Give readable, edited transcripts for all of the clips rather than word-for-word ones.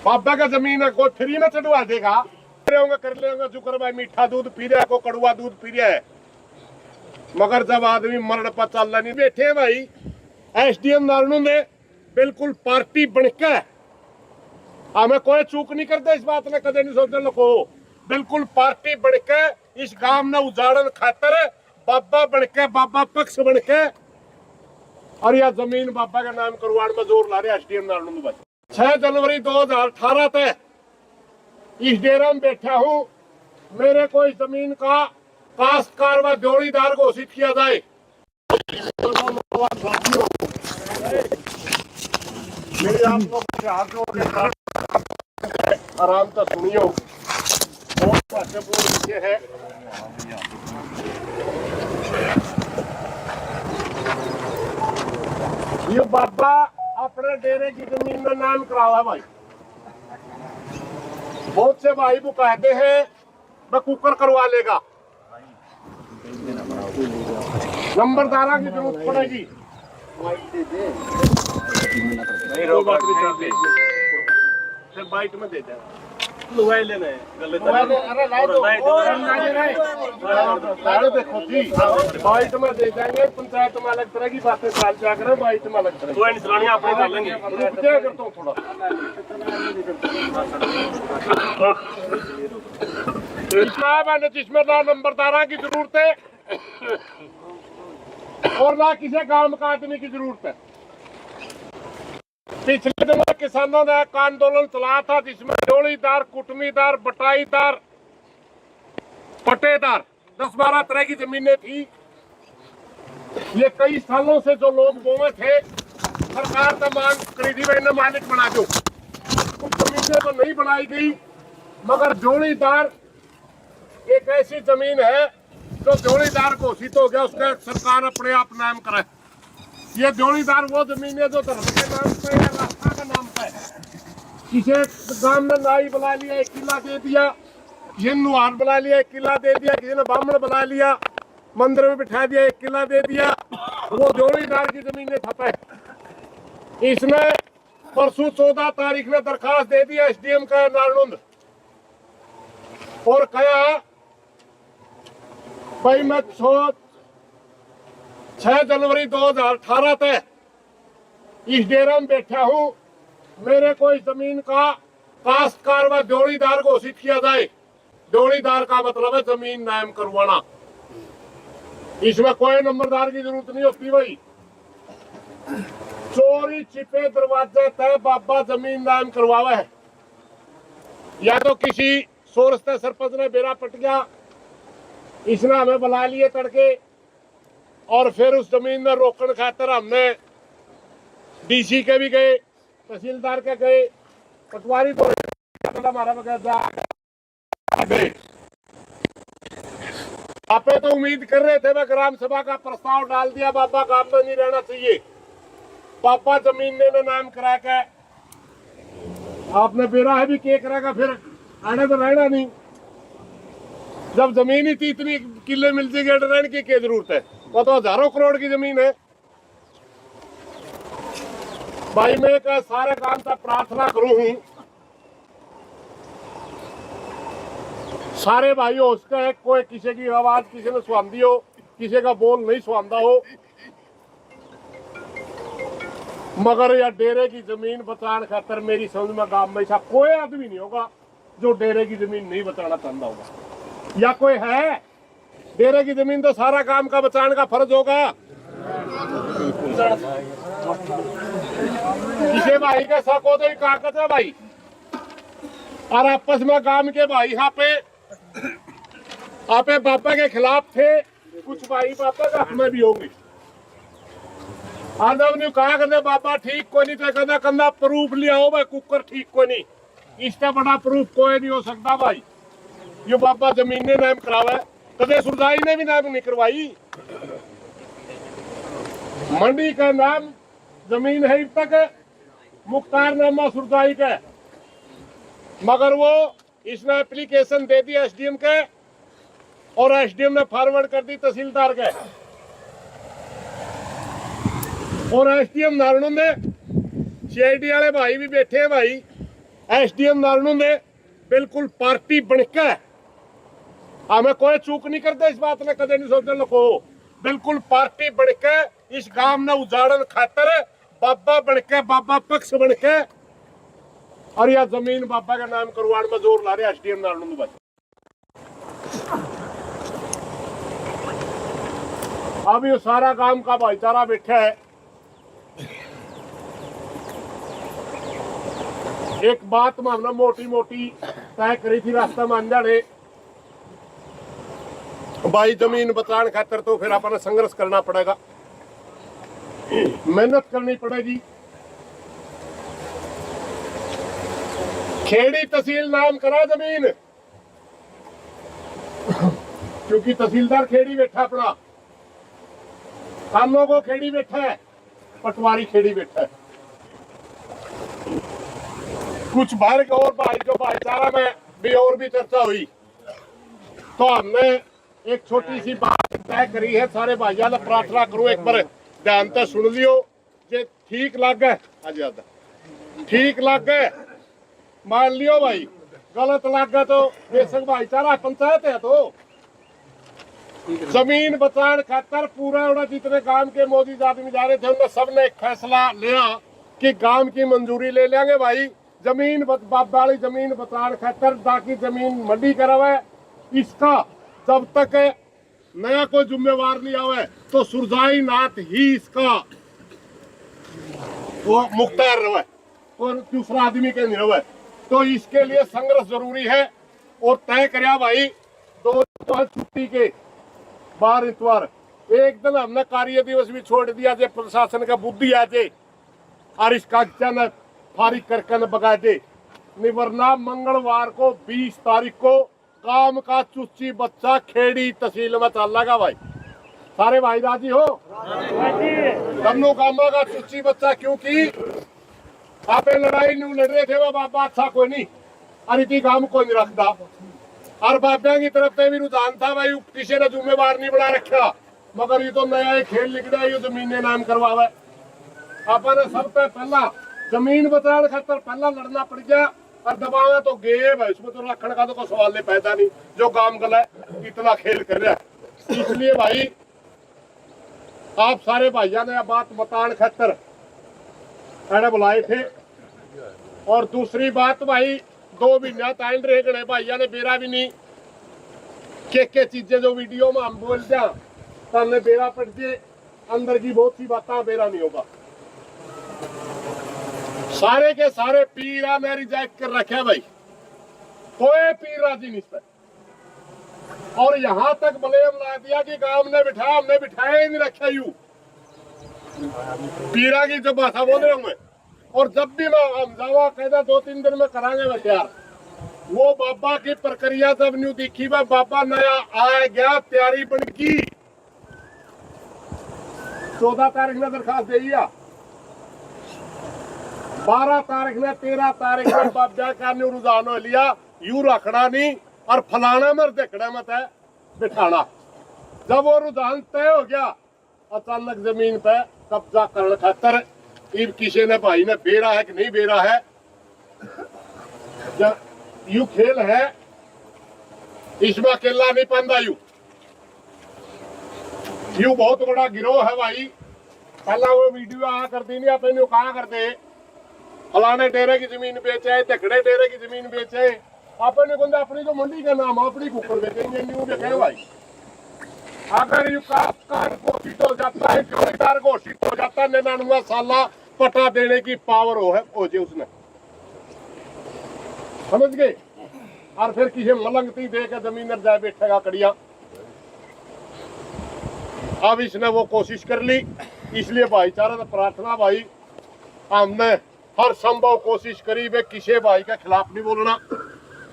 बाबा का जमीन है, कोई फ्री में चढ़वा देगा? कर लेंगे शुक्र भाई, मीठा दूध पी रहा है, को कड़वा दूध पी रहा है। मगर जब आदमी मरण पर चल रहा नहीं बैठे भाई, एसडीएम नारायण ने बिल्कुल पार्टी बनकर हमें कोई चूक नहीं करते, इस बात ने कदे नहीं सोचने लोगो। बिल्कुल पार्टी बनकर इस गांव में उजाड़न खातर बाबा बनके, बाबा पक्ष बनके और यह जमीन बाबा का नाम करवाने में जोर ला रहे एसडीएम नारायण भाई। 6 जनवरी 2018 तक इस डेरा में बैठा हूं, मेरे को इस जमीन का काश्तकार व जोड़ीदार घोषित किया जाए। मेरी आप लोग आराम से सुनियो, बहुत महत्वपूर्ण विषय है। ये बाबा अपने डेरे की जमीन में नाम करावा भाई। बहुत से भाई वो कहते हैं मैं कुकर करवा लेगा, नंबरदारा की जरूरत पड़ेगी। बाइट में दे दे, मोबाइल लेना है, देखो जी बाइट में दे देंगे। पंचायत में अलग तरह की बातें चाल जा कर, बाइट में अलग तरह आपने कर लेंगे। क्या करता हूँ थोड़ा मैंने, जिसमें ना नंबरदारा की जरूरत है और ना किसी काम का आदमी की जरूरत है। पिछले दिनों किसानों ने एक आंदोलन चलाया था जिसमें जोड़ीदार, कुटमीदार, बटाईदार, पटेदार 10-12 तरह की जमीनें थी। ये कई सालों से जो लोग बोए थे, सरकार का मांग करी थी इन्हें मालिक बना दो। कुछ जमीनें तो नहीं बनाई गई, मगर जोड़ीदार एक ऐसी जमीन है जो जोड़ीदार घोषित हो गया, उसका सरकार अपने आप नाम करे। ये जोड़ीदार वो जमीन है जो धर्म के नाम पे या रास्ता के नाम पे, किसी गांव में नाई बुला लिया 1 किला दे दिया, किसी ने नुहार बुला लिया 1 किला दे दिया, किसी ने ब्राह्मण बुला लिया मंदिर में बिठा दिया 1 किला दे दिया, वो जोड़ीदार की जमीन ठप्पा है। इसने परसों 14 तारीख में दरखास्त दे दी एसडीएम का नारायण और कहा भाई मैं 6 जनवरी 2018 तक इस डेरा में बैठा हूं, मेरे को इस जमीन का काश्तकार व जोड़ीदार घोषित किया जाए। जोड़ीदार का मतलब है जमीन नाम करवाना, इसमें कोई नंबरदार की जरूरत नहीं होती भाई। चोरी छिपे दरवाजे तय बाबा जमीन नाम करवावा है, या तो किसी सोर्स से सरपंच ने बेरा पट गया, इसने हमें बुला लिए तड़के और फिर उस जमीन में रोकने खातर हमने डीसी के भी गए, तहसीलदार के गए, पटवारी तो हमारा आपे तो उम्मीद कर रहे थे, मैं ग्राम सभा का प्रस्ताव डाल दिया, बाबा गांव में नहीं रहना चाहिए, बाबा जमीन ने नाम करा के आपने बेरा है भी के करेगा, फिर आने तो रहना नहीं। जब जमीन ही थी इतनी किले मिल जाएगी, रहने की क्या जरूरत है? वो तो हजारों करोड़ की जमीन है भाई। मैं एक सारे काम तक प्रार्थना करूं हूं, सारे भाई हो उसका है, कोई किसी की आवाज किसी ने सुहांदी हो, किसी का बोल नहीं सुहांदा हो, मगर यह डेरे की जमीन बचाने खातर मेरी समझ में गांव में ऐसा कोई आदमी नहीं होगा जो डेरे की जमीन नहीं बचाना चाहता होगा। या कोई है? डेरे की जमीन तो सारा काम का बचाने का फर्ज होगा। किसी भाई के शक हो तो कागज है भाई, और आपस में काम के भाई यहाँ पे आपे बाबा के खिलाफ थे, कुछ भाई बाबा का हमें भी होंगे। आज हमने कहा करते बाबा ठीक कोई नहीं, तो कहना कंधा प्रूफ लिया हो भाई, कुकर ठीक कोई नहीं, इसका बड़ा प्रूफ कोई नहीं हो सकता भाई। ये बाबा जमीन ने नाम करावा है, कदे सुरदाई ने भी नाम नहीं करवाई। मंडी का नाम जमीन है अब तक मुख्तारनामा सुरदाई का, मगर वो इसने एप्लीकेशन दे दी एसडीएम के और एसडीएम ने फॉरवर्ड कर दी तहसीलदार के, और एसडीएम नारायण ने सीआईडी वाले भाई भी बैठे हैं भाई, एसडीएम नारणू ने बिल्कुल पार्टी बनकर हमें कोई चूक नहीं करते, इस बात ने कदे नहीं सोचते लोग, बिल्कुल पार्टी बनकर इस गांव ने उजाड़न खातर बाबा बनके, बाबा पक्ष बनके और यह जमीन बाबा का नाम करवाने में जोर ला रहे एसडीएम नारणू भाई। अब ये सारा गांव का भाईचारा बैठा है। एक बात में हमने मोटी मोटी तय करी थी रास्ता में अंजाने भाई, जमीन बचाने खातर तो फिर अपना संघर्ष करना पड़ेगा, मेहनत करनी पड़ेगी। खेड़ी तहसील नाम करा जमीन, क्योंकि तहसीलदार खेड़ी बैठा अपना, कामों को खेड़ी बैठा है, पटवारी खेड़ी बैठा है। कुछ बाहर के और भाई जो भाईचारा में भी और भी चर्चा हुई, तो हमने एक छोटी सी बात तय करी है। सारे भाइयों ने प्रार्थना करूं, एक बार ध्यान से सुन लियो, जे ठीक लग गए आजाद, ठीक लग गए मान लियो भाई, गलत लग गया तो बेशक भाईचारा पंचायत है, तो जमीन बचाने खातर पूरा उड़ा जितने गांव के मौजूद आदमी जा रहे थे उन्होंने सबने एक फैसला लिया कि गांव की मंजूरी ले लेंगे भाई, जमीन बाप वाली जमीन बचाने खातर, ताकि जमीन मंडी करवाए। इसका जब तक नया कोई जिम्मेवार नहीं आवे तो सुरजाई नाथ ही इसका वो मुख्तार रहे और दूसरा आदमी के नहीं रहे। तो इसके लिए संघर्ष जरूरी है और तय कराया भाई। दो छुट्टी के 12 इतवार एक दिन हमने कार्य दिवस भी छोड़ दिया, जे प्रशासन का बुद्धि आ जे और इस कागजा ने फारिग करके न बगा दे, वरना मंगलवार को 20 तारीख को काम का चुच्ची बच्चा खेड़ी तहसील में चलेगा भाई। सारे भाई राजी हो? दोनों कामों का चुच्ची बच्चा, क्योंकि आप लड़ाई नहीं लड़ रहे थे वो बाबा अच्छा कोई नहीं, अरिती काम को नहीं रखता, और बाबा की तरफ से भी रुझान था भाई, किसी ने जिम्मेवार नहीं बना रखा, मगर ये तो नया खेल लिख रहा है, ये जमीन ने नाम करवावे। आपने सबसे पहला जमीन बचाने खातर पहला लड़ना पड़ गया और दबावे तो गए भाई, इसमें तो रखने का तो कोई सवाल नहीं पैदा नहीं, जो काम गला है इतना खेल कर रहा है। इसलिए भाई आप सारे भाइयों ने बात बताने खातर मैंने बुलाए थे। और दूसरी बात भाई, 2 महीना टाइम रह गए भाइयों ने बेरा भी नहीं के चीजें जो वीडियो में हम बोल दिया सामने बेरा पड़ जाए, अंदर की बहुत सी बातें बेरा नहीं होगा। सारे के सारे पीरा ने रिजेक्ट कर रखे भाई, कोई पीर राजी नहीं पर, और यहां तक ब्लेम ला दिया कि गांव ने बिठाया, हमने बिठाया ही नहीं रखा। यू पीरा की जब भाषा बोल रहा हूं मैं, और जब भी मैं हम जावा कहता 2-3 दिन में करांगे मैं तैयार। वो बाबा की प्रक्रिया जब न्यू दिखी वह बाबा नया आ गया, तैयारी बन की 14 तारीख में दरखास्त दे दिया, 12 तारीख में 13 तारीख में बाबा का न्यू रुझान हो लिया, यू रखना नहीं और फलाना मर देखना मत है बिठाना। जब वो रुझान तय हो गया, अचानक जमीन पे कब्जा करने खातर इब किसी ने भाई ने बेरा है कि नहीं बेरा है, जब यू खेल है इसमें अकेला नहीं पांदा, यू बहुत बड़ा गिरोह है भाई। पहला वो वीडियो आ करती नहीं, आप इन कहा करते फलाने डेरे की जमीन बेचे, झकड़े डेरे की जमीन बेचे, आपने बंदा अपनी तो मंडी का नाम अपनी कुकर बेचेंगे न्यू देखे भाई। अगर यू कार घोषित हो जाता है, चौकीदार घोषित हो जाता है, 99 साल पटा देने की पावर हो जे उसने, समझ गए। और फिर किसी मलंगती दे के जमीन जाए बैठेगा कड़िया। अब इसने वो कोशिश कर ली, इसलिए भाईचारा ने प्रार्थना भाई, हमने हर संभव कोशिश करी, वे किसी भाई के खिलाफ नहीं बोलना,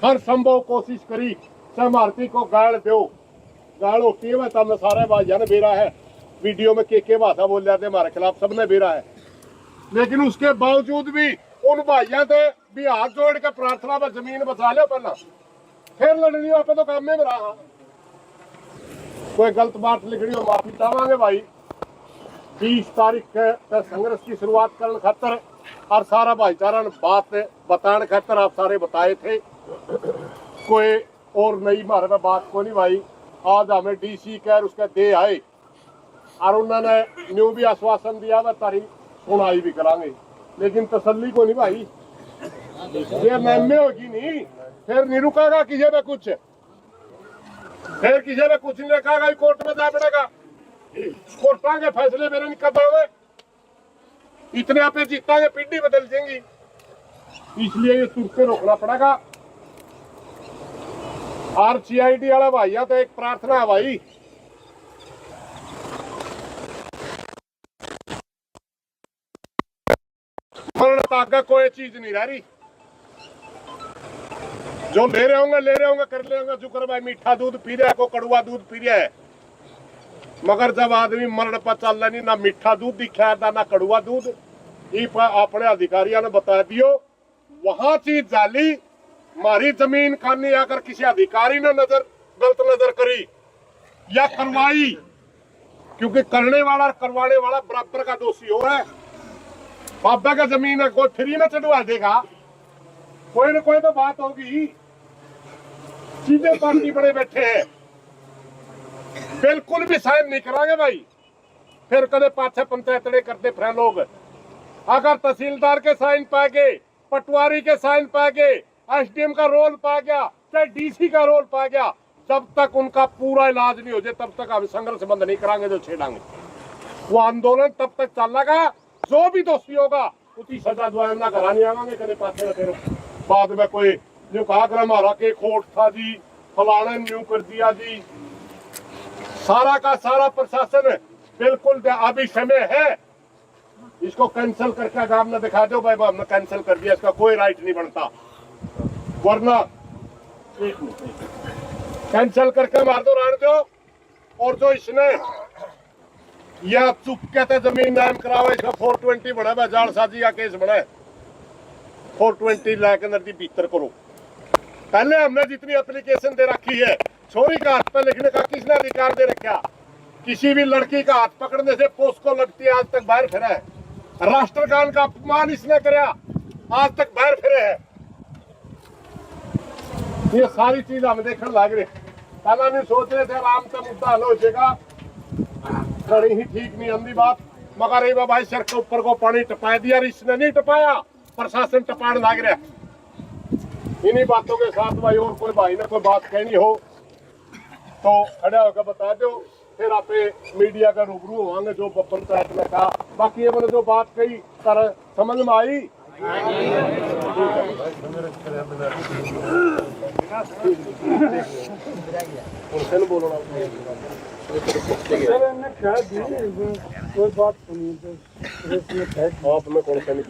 हर संभव कोशिश करी सहमारती को गाड़ दो, गाड़ होती है। तब सारे भाइयों ने बेरा है, वीडियो में के भाषा बोल जाते हमारे खिलाफ, सबने बेरा है, लेकिन उसके बावजूद भी उन भाइयों से भी हाथ जोड़ के प्रार्थना में जमीन बचा लो पहला, फिर लड़नी हो तो काम में रहा। कोई गलत बात लिखनी हो माफी चाहेंगे भाई। 20 तारीख के संघर्ष की शुरुआत करने खातर और सारा भाईचारा बात बताने खातर आप सारे बताए थे, कोई और नई हमारे में बात को नहीं भाई। आज हमें डीसी कह उसका दे आए और उन्होंने न्यू भी आश्वासन दिया वह तारी सुनाई भी करांगे, लेकिन तसल्ली को नहीं भाई। ये महमे होगी नहीं, फिर नहीं रुकेगा किसी में कुछ, फिर किसी में कुछ नहीं रखेगा, कोर्ट में जा पड़ेगा। कोर्टा के फैसले मेरे नहीं कर पाओगे, इतने आप जीतांगे पीढ़ी बदल जाएंगी, इसलिए ये सूरतें रोकना पड़ेगा। और CID वाला भाइया तो एक प्रार्थना है भाई, मरण तक कोई चीज नहीं रह रही, जो ले रहे होंगे कर ले होंगे। शुक्र भाई मीठा दूध पी रहा है, को कड़ुआ दूध पी रहा है, मगर जब आदमी मरण पर चल रहा नहीं, ना मीठा दूध दिखा है ना कड़ुआ दूध, ये अपने अधिकारियों ने बता दियो। वहां चीज जाली हमारी जमीन खानी अगर किसी अधिकारी ने गलत नजर करी या करवाई, क्योंकि करने वाला और करवाने वाला बराबर का दोषी हो रहा है। बाबा का जमीन है, कोई फ्री में चढ़वा देगा, कोई ना कोई तो बात होगी। सीधे पार्टी बड़े बैठे हैं, बिल्कुल भी साइन नहीं करांगे भाई। फिर कदे पाछे पंचायतड़े करते फिर लोग, अगर तहसीलदार के साइन पा गए, पटवारी के साइन पा गए, SDM का रोल पा गया, चाहे DC का रोल पा गया, जब तक उनका पूरा इलाज नहीं हो जाए तब तक हम संघर्ष बंद नहीं करांगे, जो छेड़ांगे वो आंदोलन तब तक चलेगा। जो भी दोषी होगा उसकी सजा द्वारा ना कराने आवांगे कदे पाछे ना। फिर बाद में कोई जो कहा कर हमारा के खोट था जी, फलाने न्यू कर दिया जी, सारा का सारा प्रशासन बिल्कुल अभी समय है, इसको कैंसिल करके आपने दिखा दो भाई हमने कैंसिल कर दिया, इसका कोई राइट नहीं बनता, वरना कैंसिल करके मार दो, रहने दो। और जो इसने यह चुप कहते जमीन नाम कराओ, इसका 420 बना है, जालसाजी का केस बना है, 420 लाख अंदर की भीतर करो। पहले हमने जितनी एप्लीकेशन दे रखी है, छोरी का हाथ पे लिखने का किसने अधिकार दे रखा? किसी भी लड़की का हाथ पकड़ने से पोस्को लगती है, आज तक बाहर फिरा है। राष्ट्रगान का अपमान इसने कराया, आज तक बाहर फिरे है। ये सारी चीज हम देखने लग रहे, पहला नहीं सोच रहे थे आराम से मुद्दा हल हो जाएगा, बड़ी ही ठीक नहीं आंदी बात। मगर ये भाई सर के ऊपर को पानी टपा दिया, इसने नहीं टपाया, प्रशासन टपाने लग रहा। इन्हीं बातों के साथ भाई और कोई भाई ने कोई बात कहनी हो तो खड़ा होकर बता दो, फिर आप मीडिया का रूबरू होंगे जो पंचायत ने कहा। बाकी ये मैंने जो बात कही सर समझ में आई? बोलना कोई बात सुनिए, आपने कौन सा नहीं